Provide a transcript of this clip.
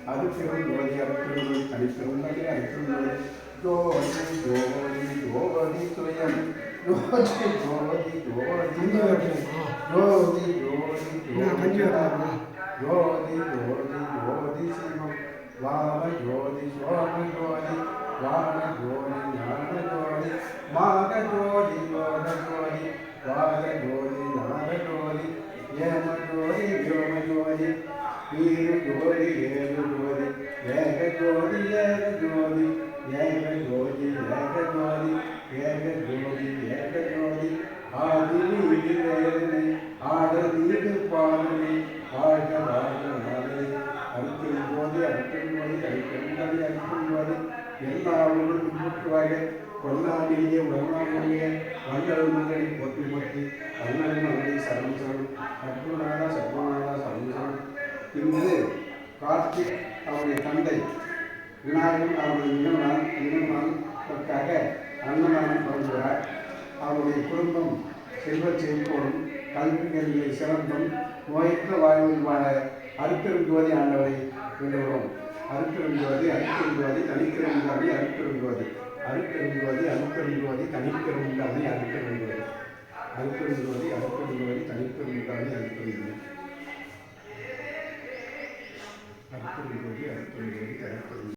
அருட்பெருஞ்சோதி அருட்பெருஞ்சோதி தனிப்பெருந்தகை அருட்பெருஞ்சோதி ஜோதி ஜோதி ஜோதி துயம் ஜோதி ஜோதி ஜோதி ஜோதி ஜோதி ஜோதி ஜோதி ஜோதி சிவம் வாம ஜோதி சோம ஜோதி வாம ஜோதி ஞான ஜோதி மாக ஜோதி யோக ஜோதி வாக ஜோதி நாக ஜோதி ஏம ஜோதி வ்யோம ஜோதி வீர ஜோதி ஏக ஜோதி ஏக ஜோதி ஏக ஜோதி ஏக ஜோதி ஏக ஜோதி ஏக ஜோதி ஏக ஜோதி ஆதி வீடு வேதனை ஆடல் வீடு பாடலை வாழ்க வாழ்க நாளே அறுக்கும் போது அறுக்கும் போது அறுக்கும் போது எல்லா ஊரும் பின்பற்றுவாக கொல்லாடியே உடனாடிய வல்லல் மகனை போற்றி போற்றி வல்லல் மகனை சரணம் சரணம் சத்குருநாதா சத்குருநாதா சரணம் சரணம். இன்று கார்த்திக் அவருடைய தந்தை விநாயகன் அவருடைய நினைவுநாளுக்காக அன்னதானம் தொடங்குகிறார். அவருடைய குடும்பம் செல்வச் செழிப்போடும் கல்விகளில் சிறந்தும் நோயற்ற வாழ்வில் வாழ அருட்பெருஞ்சோதி ஆண்டவரை வேண்டுகிறோம். அருட்பெருஞ்சோதி அருட்பெருஞ்சோதி தனிப்பெருஞ்சாமி அருட்பெருஞ்சோதி அருட்பெருஞ்சோதி அருட்பெருஞ்சோதி தனிப்பெருஞ்சாமி அருட்பெருஞ்சோதி அருட்பெருஞ்சோதி அருட்பெருஞ்சோதி தனிப்பெருஞ்சாமி அருட்பெருஞ்சோதி அருட்பெருஞ்சோதி